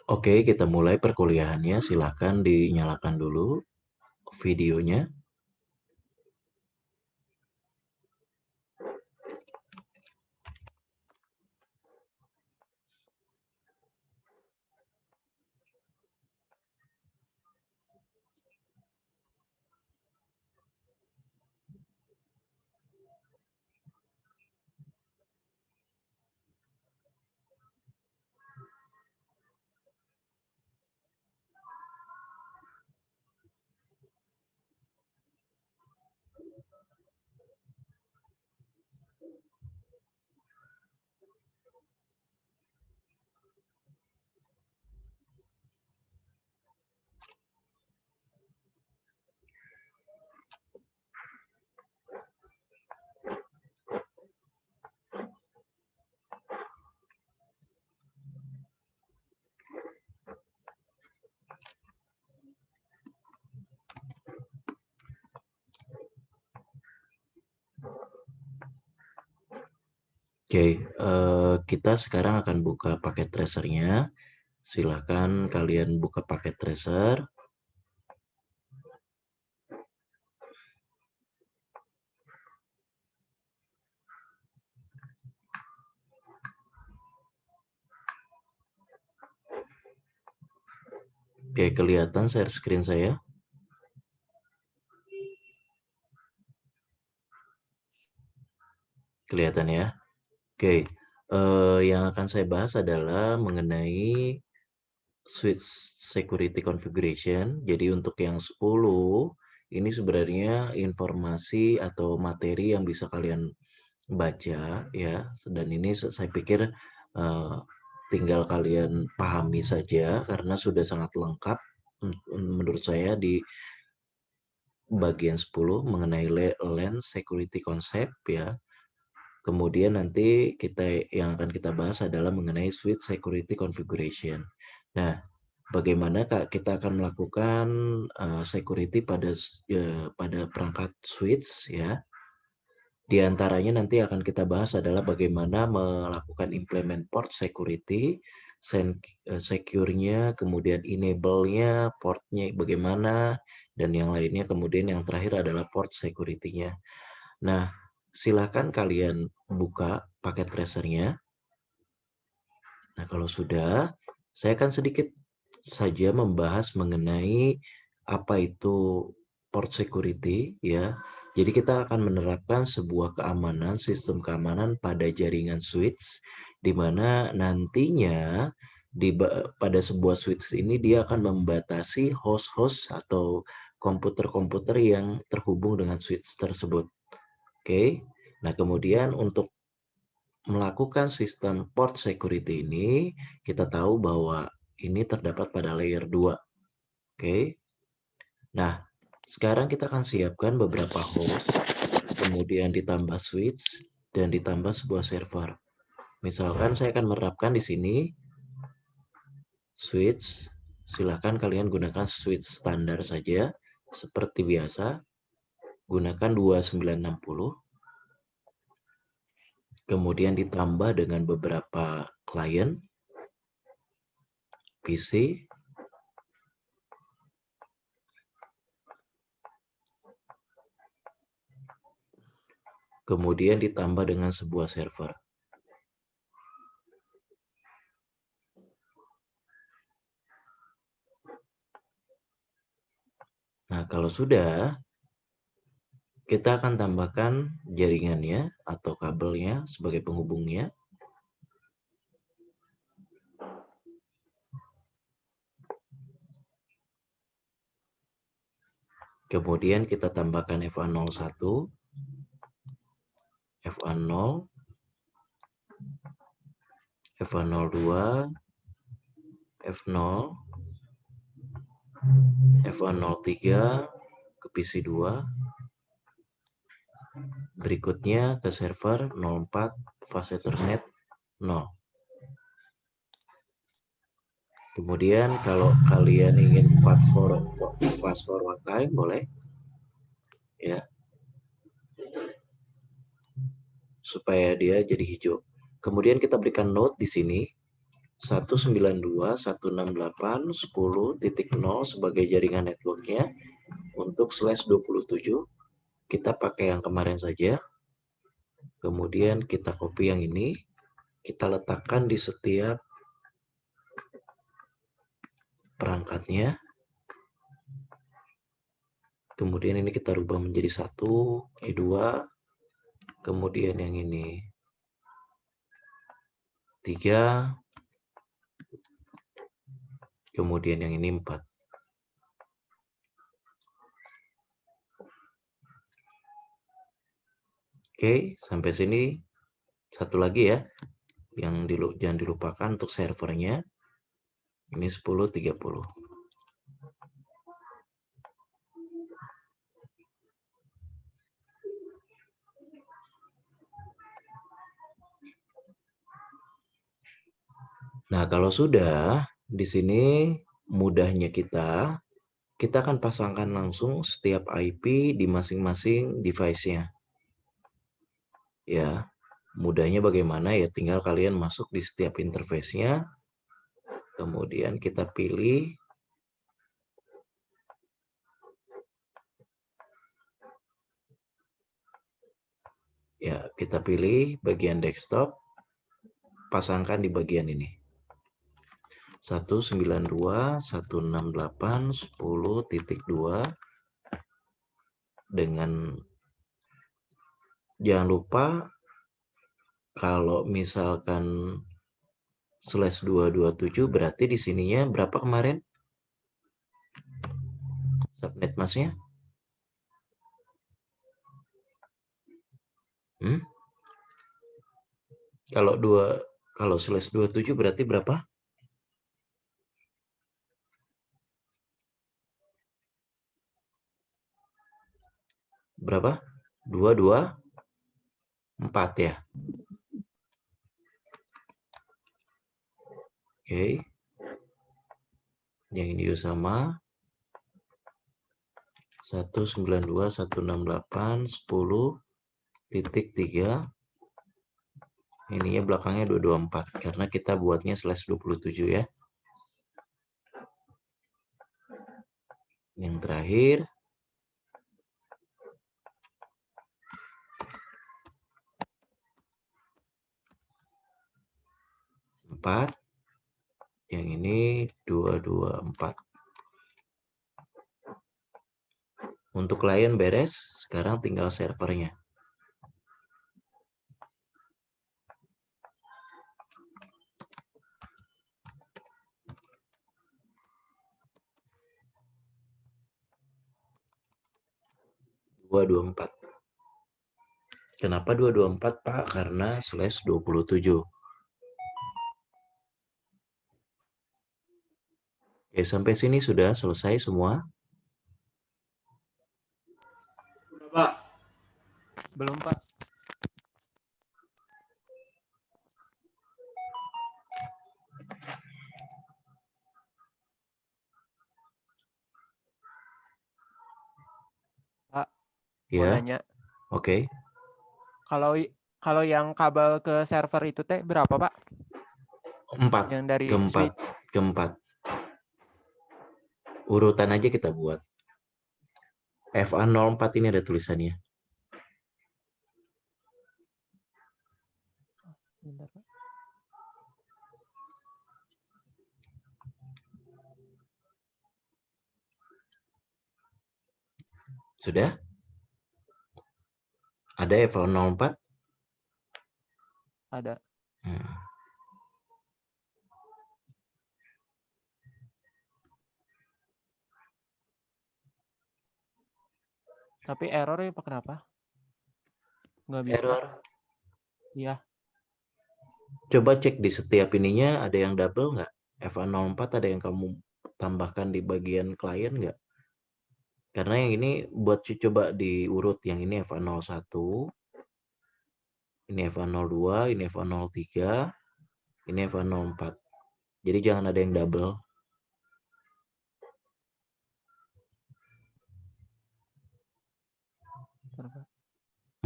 Oke, kita mulai perkuliahannya. Silakan dinyalakan dulu videonya. Oke, kita sekarang akan buka paket tracernya. Silakan kalian buka paket tracer. Oke, kelihatan share screen saya. Kelihatan ya. Oke, yang akan saya bahas adalah mengenai switch security configuration. Jadi untuk yang 10, ini sebenarnya informasi atau materi yang bisa kalian baca ya. Dan ini saya pikir tinggal kalian pahami saja karena sudah sangat lengkap menurut saya di bagian 10 mengenai LAN security concept ya. Kemudian nanti yang akan kita bahas adalah mengenai switch security configuration. Nah, bagaimana kita akan melakukan security pada perangkat switch ya. Di antaranya nanti akan kita bahas adalah bagaimana melakukan implement port security, secure-nya, kemudian enable-nya, port-nya bagaimana, dan yang lainnya. Kemudian yang terakhir adalah port security-nya. Nah, silakan kalian buka paket tracernya. Nah, kalau sudah, saya akan sedikit saja membahas mengenai apa itu port security ya. Jadi kita akan menerapkan sebuah keamanan, sistem keamanan pada jaringan switch di mana nantinya pada sebuah switch ini dia akan membatasi host-host atau komputer-komputer yang terhubung dengan switch tersebut. Oke. Nah, kemudian untuk melakukan sistem port security ini, kita tahu bahwa ini terdapat pada layer 2. Oke. Nah, sekarang kita akan siapkan beberapa host, kemudian ditambah switch, dan ditambah sebuah server. Misalkan saya akan menerapkan di sini switch. Silakan kalian gunakan switch standar saja, seperti biasa. Gunakan 2960. Kemudian ditambah dengan beberapa klien PC, kemudian ditambah dengan sebuah server. Nah, kalau sudah, kita akan tambahkan jaringannya atau kabelnya sebagai penghubungnya. Kemudian kita tambahkan FA01, FA0, FA02, F0, FA03 ke PC2. Berikutnya ke server 04 fase Ethernet 0. Kemudian kalau kalian ingin fast forward time boleh ya, supaya dia jadi hijau. Kemudian kita berikan note di sini 192.168.10.0 sebagai jaringan networknya. Untuk slash 27 kita pakai yang kemarin saja. Kemudian kita copy yang ini, kita letakkan di setiap perangkatnya. Kemudian ini kita rubah menjadi 1, E2, kemudian yang ini 3, kemudian yang ini 4. Oke, sampai sini. Satu lagi ya, yang jangan dilupakan untuk servernya. Ini 10.30. Nah, kalau sudah, di sini mudahnya kita akan pasangkan langsung setiap IP di masing-masing device-nya. Ya, mudahnya bagaimana ya, tinggal kalian masuk di setiap interface-nya, kemudian kita pilih ya, kita pilih bagian desktop, pasangkan di bagian ini. 192.168.10.2 dengan jangan lupa kalau misalkan slash 227 berarti di sininya berapa kemarin subnet masnya? Kalau slash 27 berarti berapa? Berapa? 224 ya. Oke. Yang ini juga sama. 192.168.10.3. Ininya belakangnya 224 karena kita buatnya slash 27 ya. Yang terakhir empat, yang ini 224. Untuk klien beres, sekarang tinggal servernya. .224. Kenapa 224 Pak? Karena slash 27. Oke, sampai sini sudah selesai semua? Pak. Belum, Pak. Pak, mau Ya. nanya. Oke. Kalau yang kabel ke server itu teh berapa, Pak? 4. Yang dari Keempat. switch. Keempat. Urutan aja kita buat. FA04 ini ada tulisannya. Bentar, Pak. Sudah? Ada FA04? Ada. Tapi error ya, Pak, kenapa? Nggak bisa. Error. Iya. Coba cek di setiap ininya ada yang double nggak? FA04 ada yang kamu tambahkan di bagian klien nggak? Karena yang ini buat coba diurut. Yang ini FA01, ini FA02, ini FA03, ini FA04. Jadi jangan ada yang double.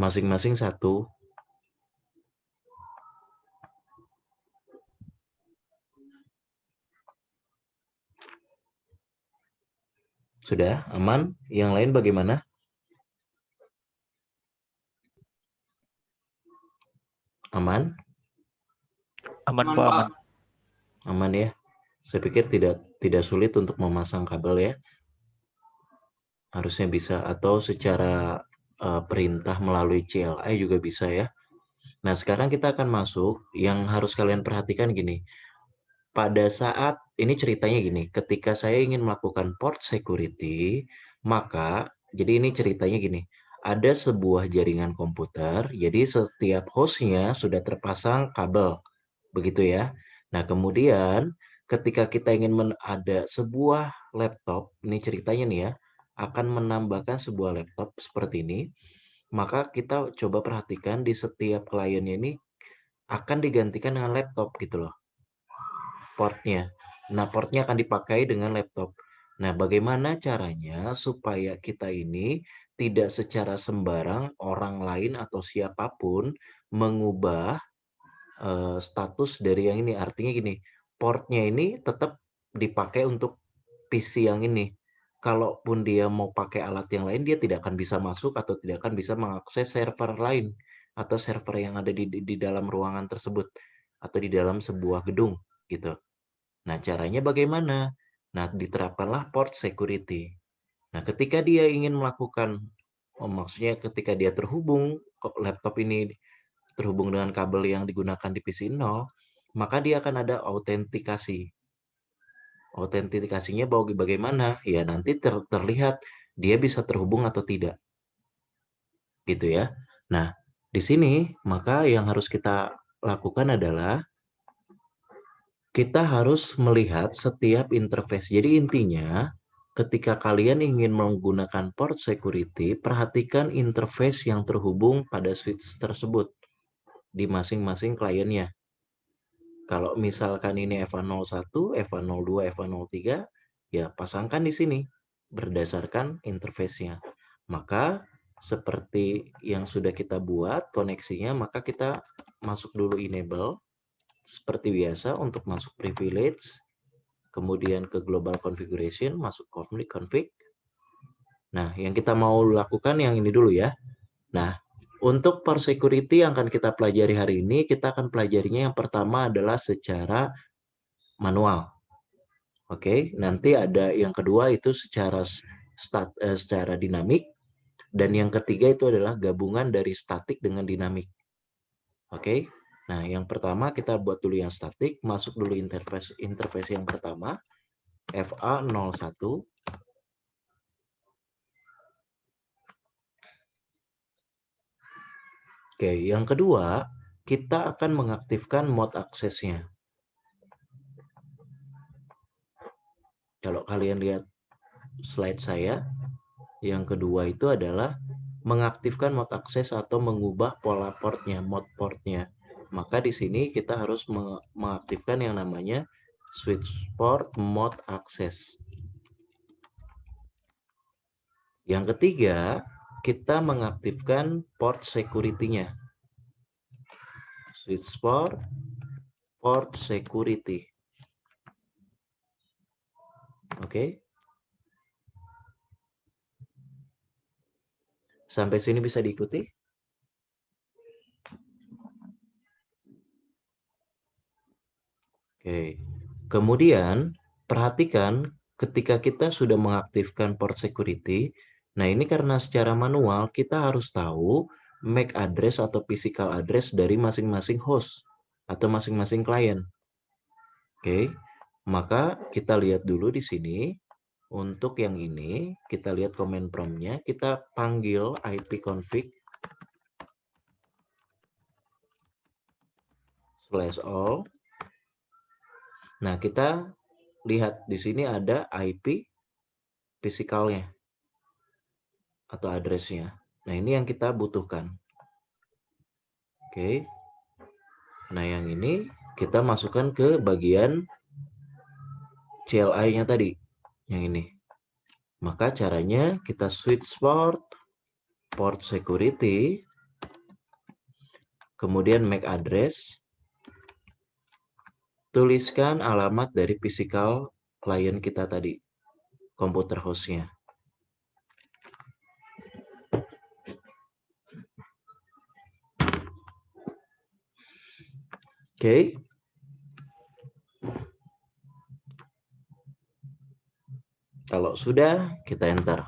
Masing-masing satu. Sudah aman? Yang lain bagaimana? Aman? Aman, Aman, Pak, Pak. aman. Aman ya. Saya pikir tidak sulit untuk memasang kabel ya. Harusnya bisa, atau secara perintah melalui CLI juga bisa ya. Nah, sekarang kita akan masuk yang harus kalian perhatikan gini. Pada saat ini ceritanya gini, ketika saya ingin melakukan port security, maka jadi ini ceritanya gini. Ada sebuah jaringan komputer, jadi setiap hostnya sudah terpasang kabel, begitu ya. Nah, kemudian ketika kita ingin ada sebuah laptop, ini ceritanya nih ya, akan menambahkan sebuah laptop seperti ini, maka kita coba perhatikan di setiap kliennya ini akan digantikan dengan laptop gitu loh, portnya. Nah, portnya akan dipakai dengan laptop. Nah, bagaimana caranya supaya kita ini tidak secara sembarang orang lain atau siapapun mengubah status dari yang ini. Artinya gini, portnya ini tetap dipakai untuk PC yang ini. Kalaupun dia mau pakai alat yang lain, dia tidak akan bisa masuk atau tidak akan bisa mengakses server lain atau server yang ada di dalam ruangan tersebut atau di dalam sebuah gedung gitu. Nah, caranya bagaimana? Nah, diterapkanlah port security. Nah, ketika dia ingin melakukan, maksudnya ketika dia terhubung, laptop ini terhubung dengan kabel yang digunakan di PC 0, maka dia akan ada autentikasi. Autentikasinya bagaimana? Ya, nanti terlihat dia bisa terhubung atau tidak. Gitu ya. Nah, di sini maka yang harus kita lakukan adalah kita harus melihat setiap interface. Jadi intinya, ketika kalian ingin menggunakan port security, perhatikan interface yang terhubung pada switch tersebut di masing-masing kliennya. Kalau misalkan ini FA01, FA02, FA03, ya pasangkan di sini berdasarkan interface-nya. Maka seperti yang sudah kita buat koneksinya, maka kita masuk dulu enable seperti biasa untuk masuk privilege, kemudian ke global configuration, masuk config. Nah, yang kita mau lakukan yang ini dulu ya. Nah, untuk port security yang akan kita pelajari hari ini, kita akan pelajarinya yang pertama adalah secara manual. Oke, nanti ada yang kedua itu secara dinamik, dan yang ketiga itu adalah gabungan dari statik dengan dinamik. Oke. Nah, yang pertama kita buat dulu yang statik, masuk dulu interface yang pertama, FA01. Oke, yang kedua, kita akan mengaktifkan mode aksesnya. Kalau kalian lihat slide saya, yang kedua itu adalah mengaktifkan mode akses atau mengubah pola portnya, mode portnya. Maka di sini kita harus mengaktifkan yang namanya switch port mode access. Yang ketiga, kita mengaktifkan port security-nya. Switch port security. Oke. Sampai sini bisa diikuti? Oke. Kemudian, perhatikan ketika kita sudah mengaktifkan port security, nah ini karena secara manual kita harus tahu MAC address atau physical address dari masing-masing host atau masing-masing klien. Oke. Maka kita lihat dulu di sini. Untuk yang ini, kita lihat command prompt-nya, kita panggil ipconfig /all. Nah, kita lihat di sini ada IP fisikalnya atau address-nya. Nah, ini yang kita butuhkan. Oke. Nah, yang ini kita masukkan ke bagian CLI-nya tadi. Yang ini. Maka caranya kita switch port security, kemudian MAC address, tuliskan alamat dari physical client kita tadi, komputer host-nya. Oke. Kalau sudah, kita enter.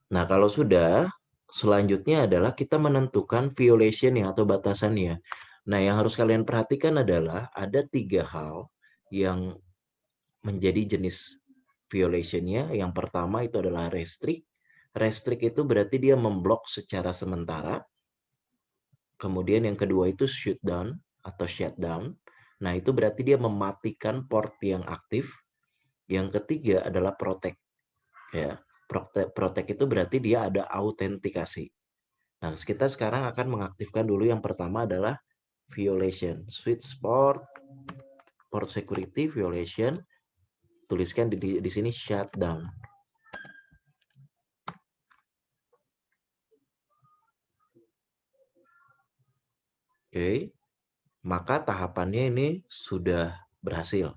Nah, kalau sudah, selanjutnya adalah kita menentukan violation-nya atau batasannya. Nah, yang harus kalian perhatikan adalah ada 3 hal yang menjadi jenis violation-nya. Yang pertama itu adalah restrict. Restrict itu berarti dia memblok secara sementara. Kemudian yang kedua itu shutdown atau shutdown. Nah, itu berarti dia mematikan port yang aktif. Yang ketiga adalah protect. Ya, protect itu berarti dia ada autentikasi. Nah, kita sekarang akan mengaktifkan dulu yang pertama adalah violation. Switch port security violation. Tuliskan di sini shutdown. Oke. Maka tahapannya ini sudah berhasil.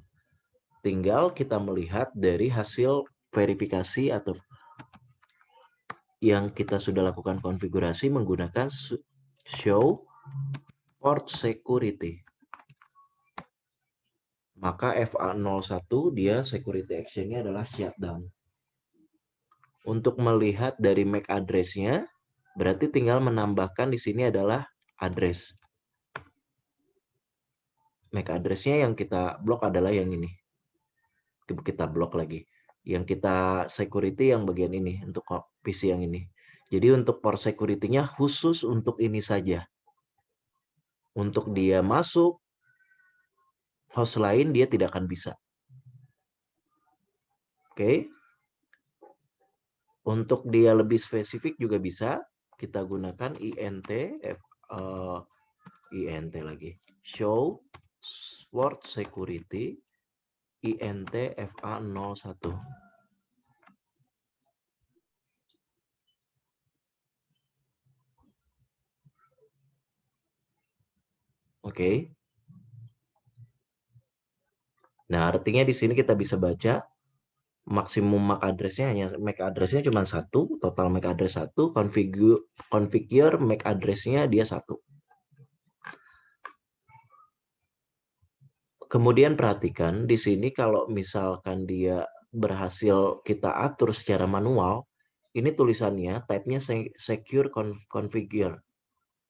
Tinggal kita melihat dari hasil verifikasi atau yang kita sudah lakukan konfigurasi menggunakan show port security. Maka FA01 dia security action-nya adalah shutdown. Untuk melihat dari MAC address-nya, berarti tinggal menambahkan di sini adalah address. MAC address-nya yang kita blok adalah yang ini. Kita blok lagi. Yang kita security yang bagian ini untuk PC yang ini. Jadi untuk port security-nya khusus untuk ini saja. Untuk dia masuk host lain dia tidak akan bisa. Oke. Untuk dia lebih spesifik juga bisa kita gunakan int int lagi. Show port security int fa01. Oke. Nah, artinya di sini kita bisa baca maksimum MAC address-nya hanya MAC address-nya cuma 1, total MAC address 1, configure MAC address-nya dia 1. Kemudian perhatikan di sini kalau misalkan dia berhasil kita atur secara manual, ini tulisannya type-nya secure configure.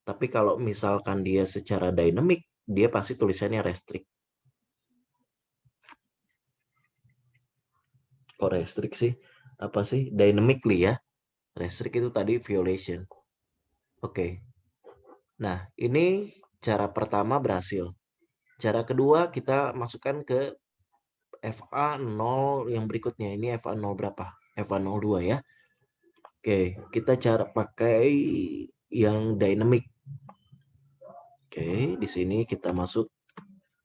Tapi kalau misalkan dia secara dynamic, dia pasti tulisannya restrict. Kok restrict sih? Apa sih? Dynamically ya. Restrict itu tadi violation. Oke. Nah, ini cara pertama berhasil. Cara kedua kita masukkan ke FA0 yang berikutnya. Ini FA0 berapa? FA02 ya. Oke, kita cara pakai yang dynamic. Oke, di sini kita masuk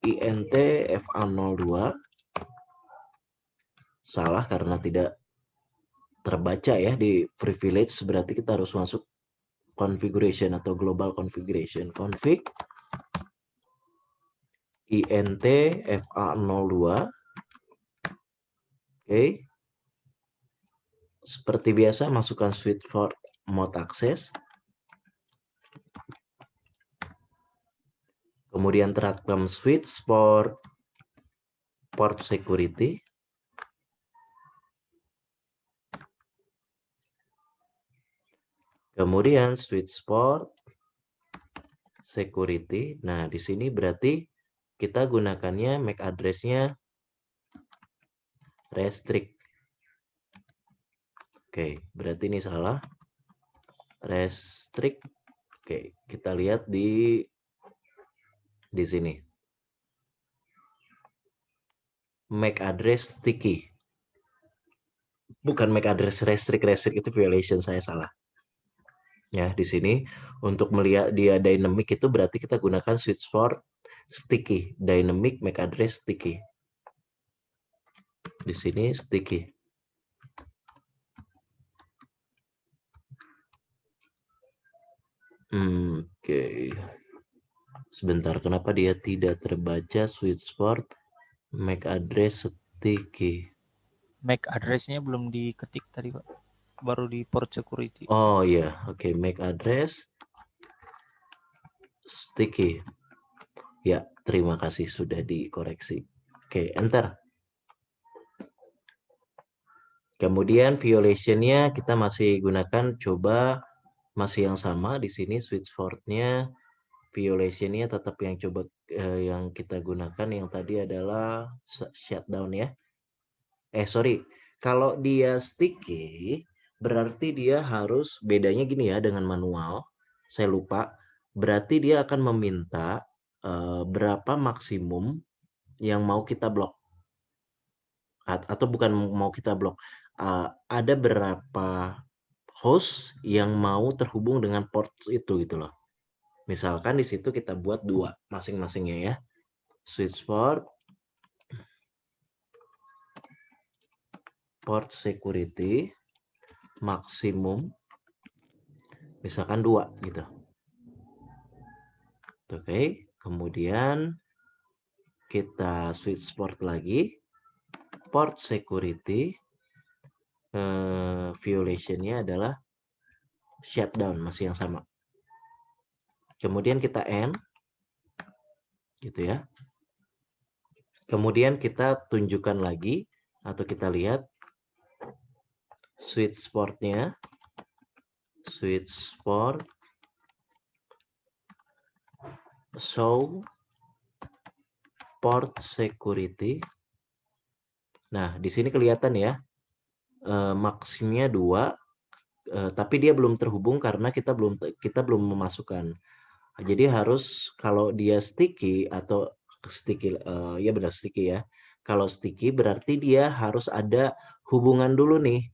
int FA02. Salah karena tidak terbaca ya di privilege, berarti kita harus masuk configuration atau global configuration. Config int fa02. Oke. Seperti biasa masukkan switch port mode access. Kemudian terapkan switch port security. Kemudian switch port security. Nah, di sini berarti kita gunakannya MAC address-nya restrict. Oke, berarti ini salah. Restrict. Oke, kita lihat di sini. MAC address sticky. Bukan MAC address restrict itu violation, saya salah. Ya, di sini untuk melihat dia dynamic itu berarti kita gunakan switch port sticky, dynamic MAC address sticky. Di sini sticky. Oke. Sebentar, kenapa dia tidak terbaca switch port MAC address sticky? MAC address-nya belum diketik tadi, Pak. baru di port security. Oh iya, oke, MAC address sticky. Ya, terima kasih sudah dikoreksi. Oke, enter. Kemudian violation-nya kita masih gunakan, coba masih yang sama di sini switch port-nya, violation-nya tetap yang coba yang kita gunakan yang tadi adalah shutdown ya. Sorry, kalau dia sticky berarti dia harus bedanya gini ya dengan manual. Saya lupa. Berarti dia akan meminta berapa maksimum yang mau kita blok. Atau bukan mau kita blok. Ada berapa host yang mau terhubung dengan port itu gitu loh. Misalkan di situ kita buat 2 masing-masingnya ya. Switch port, port security, maksimum misalkan 2 gitu. Oke, kemudian kita switch port lagi, port security, violation-nya adalah shutdown, masih yang sama. Kemudian kita end, gitu ya. Kemudian kita tunjukkan lagi, atau kita lihat switch port-nya, switch port, show port security. Nah, di sini kelihatan ya, maksimnya 2, tapi dia belum terhubung karena kita belum memasukkan. Jadi harus kalau dia sticky atau sticky, ya benar sticky ya. Kalau sticky berarti dia harus ada hubungan dulu nih,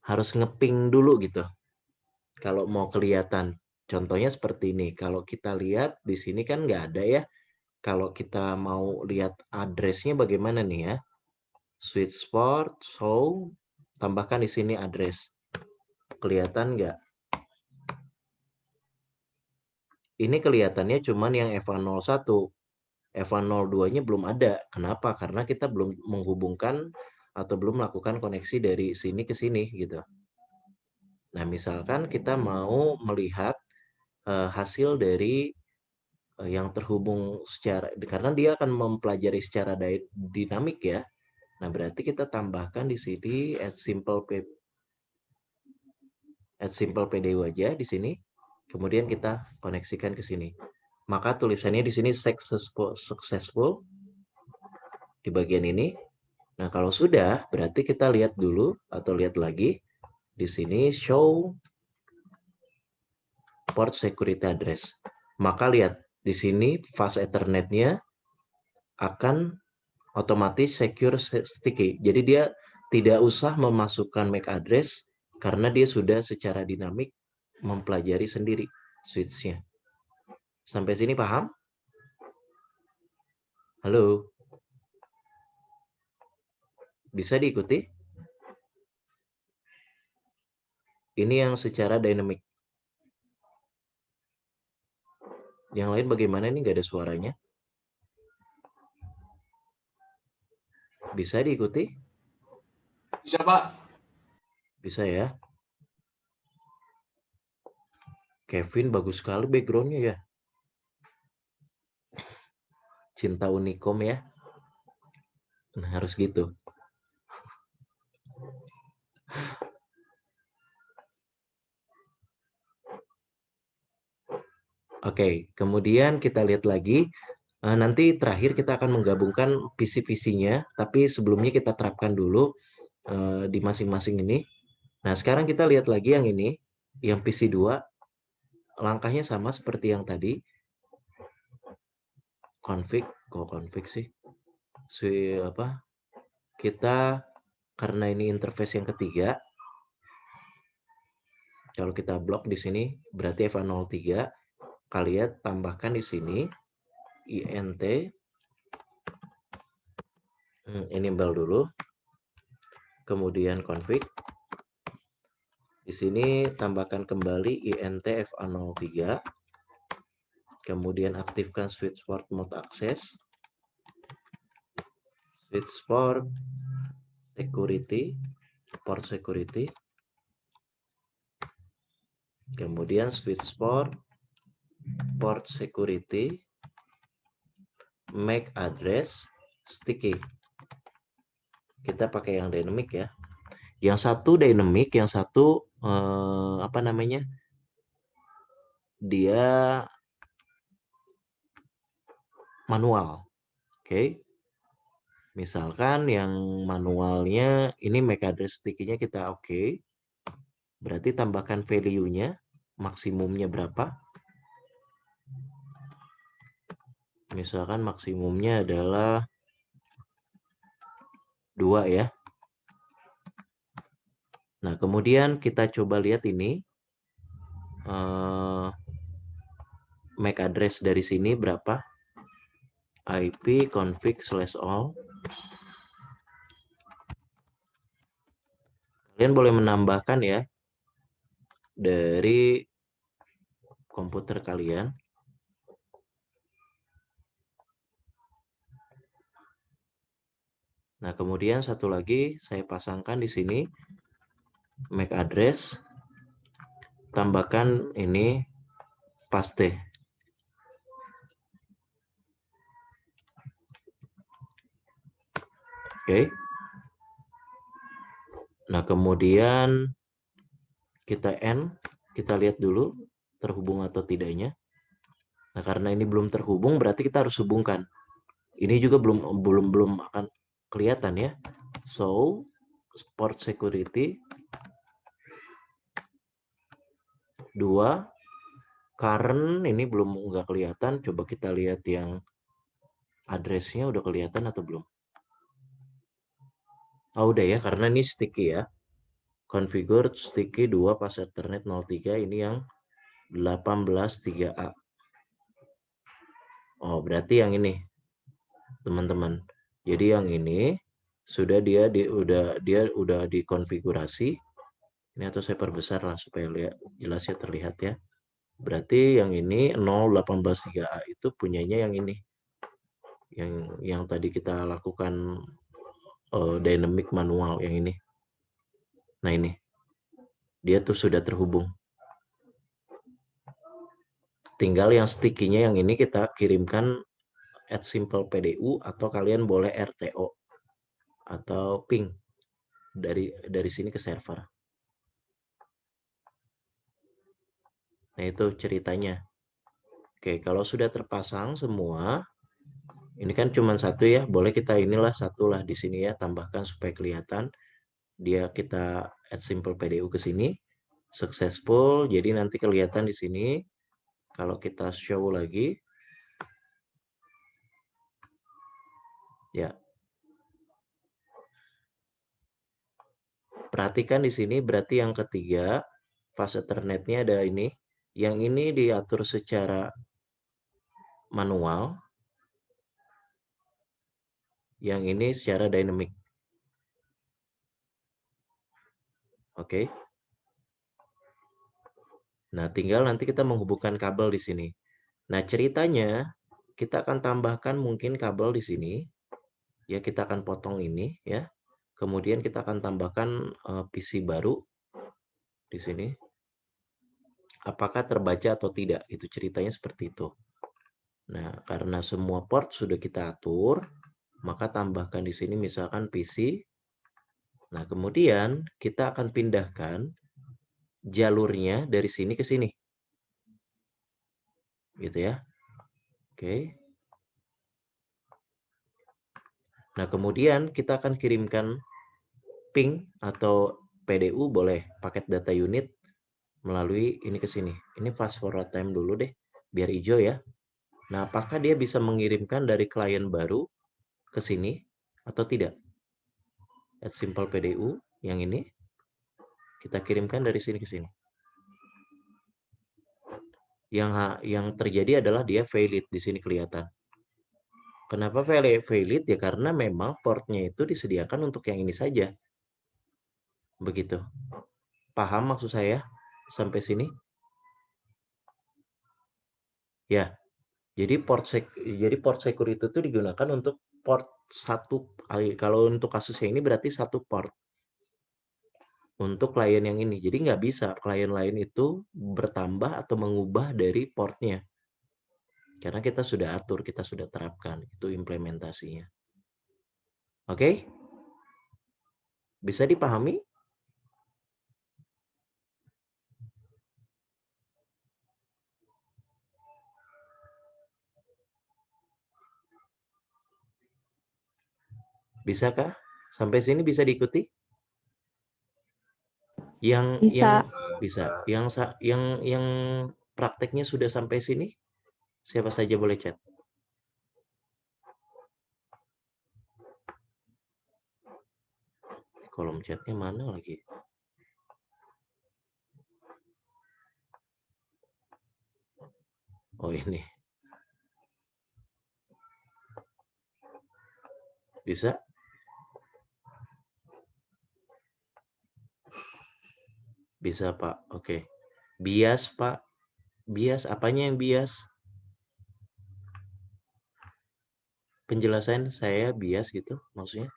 harus ngeping dulu gitu. Kalau mau kelihatan, contohnya seperti ini. Kalau kita lihat di sini kan nggak ada ya. Kalau kita mau lihat address-nya bagaimana nih ya? Switch port, show, tambahkan di sini address. Kelihatan nggak? Ini kelihatannya cuman yang EVA01. EVA02-nya belum ada. Kenapa? Karena kita belum menghubungkan atau belum melakukan koneksi dari sini ke sini gitu. Nah, misalkan kita mau melihat hasil dari yang terhubung secara, karena dia akan mempelajari secara dinamik ya. Nah, berarti kita tambahkan di sini add simple PDU aja di sini. Kemudian kita koneksikan ke sini. Maka tulisannya di sini successful di bagian ini. Nah, kalau sudah, berarti kita lihat dulu atau lihat lagi di sini show port security address. Maka lihat di sini fast Ethernet-nya akan otomatis secure sticky. Jadi dia tidak usah memasukkan MAC address karena dia sudah secara dinamik mempelajari sendiri switch-nya. Sampai sini paham? Halo? Bisa diikuti? Ini yang secara dynamic. Yang lain bagaimana? Ini nggak ada suaranya. Bisa diikuti? Bisa, Pak. Bisa ya. Kevin bagus sekali backgroundnya ya. Cinta Unicom ya. Nah, harus gitu. Oke, kemudian kita lihat lagi. Nanti terakhir kita akan menggabungkan PC-PC-nya, tapi sebelumnya kita terapkan dulu di masing-masing ini. Nah, sekarang kita lihat lagi yang ini, yang PC 2. Langkahnya sama seperti yang tadi. Config, kok config sih? Kita, karena ini interface yang ketiga, kalau kita blok di sini, berarti EVA03. Kalian tambahkan di sini int, enable dulu, kemudian config. Di sini tambahkan kembali int EVA03, kemudian aktifkan switch port mode access, switch port security, port security, Kemudian switch port security, MAC address, sticky. Kita pakai yang dynamic ya. Yang satu dynamic, yang satu apa namanya? Dia manual. Oke. Misalkan yang manualnya ini MAC address sticky-nya kita oke. Berarti tambahkan value-nya, maksimumnya berapa? Misalkan maksimumnya adalah 2 ya. Nah, kemudian kita coba lihat ini. MAC address dari sini berapa? IP config/all. Kalian boleh menambahkan ya dari komputer kalian. Nah, kemudian satu lagi saya pasangkan di sini MAC address, tambahkan ini paste. Oke. Nah, kemudian kita end, kita lihat dulu terhubung atau tidaknya. Nah, karena ini belum terhubung berarti kita harus hubungkan. Ini juga belum akan kelihatan ya. So, port security 2, current ini belum nggak kelihatan. Coba kita lihat yang addressnya udah kelihatan atau belum. Oh, udah ya, karena ini sticky ya. Configure sticky 2 pas Ethernet 03, ini yang 183A. Oh, berarti yang ini, teman-teman. Jadi yang ini sudah dia udah dikonfigurasi. Ini atau saya perbesar lah supaya lihat jelasnya terlihat ya. Berarti yang ini 0183A itu punyanya yang ini. Yang tadi kita lakukan dynamic manual yang ini. Nah, ini. Dia tuh sudah terhubung. Tinggal yang sticky-nya yang ini kita kirimkan at simple PDU atau kalian boleh RTO atau ping dari sini ke server. Nah, itu ceritanya. Oke, kalau sudah terpasang semua, ini kan cuma satu ya, boleh kita inilah satu lah di sini ya, tambahkan supaya kelihatan. Dia kita add simple PDU ke sini, successful, jadi nanti kelihatan di sini. Kalau kita show lagi, ya. Perhatikan di sini berarti yang ketiga, fase Ethernet-nya ada ini. Yang ini diatur secara manual, yang ini secara dynamic. Oke. Nah, tinggal nanti kita menghubungkan kabel di sini. Nah, ceritanya kita akan tambahkan mungkin kabel di sini. Ya, kita akan potong ini ya. Kemudian kita akan tambahkan PC baru di sini. Apakah terbaca atau tidak? Itu ceritanya seperti itu. Nah, karena semua port sudah kita atur, maka tambahkan di sini misalkan PC. Nah, kemudian kita akan pindahkan jalurnya dari sini ke sini. Gitu ya. Oke. Nah, kemudian kita akan kirimkan ping atau PDU boleh paket data unit melalui ini ke sini. Ini fast forward time dulu deh, biar hijau ya. Nah, apakah dia bisa mengirimkan dari klien baru ke sini atau tidak? At simple PDU yang ini kita kirimkan dari sini ke sini. Yang terjadi adalah dia valid di sini kelihatan. Kenapa valid? Ya karena memang portnya itu disediakan untuk yang ini saja. Begitu. Paham maksud saya sampai sini? Ya. Jadi port security itu digunakan untuk port satu. Kalau untuk kasusnya ini berarti satu port. untuk klien yang ini. Jadi nggak bisa klien lain itu bertambah atau mengubah dari portnya. Karena kita sudah atur, kita sudah terapkan. Itu implementasinya. Oke? Bisa dipahami? Bisakah? Sampai sini bisa diikuti? Yang Bisa. bisa. Yang prakteknya sudah sampai sini? Siapa saja boleh chat. Kolom chatnya mana lagi? Oh ini. Bisa? Bisa Pak. Oke. Bias Pak. Bias, apanya yang bias? Penjelasan saya bias gitu maksudnya.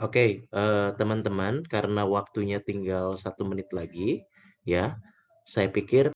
Oke, teman-teman, karena waktunya tinggal 1 menit lagi, ya, saya pikir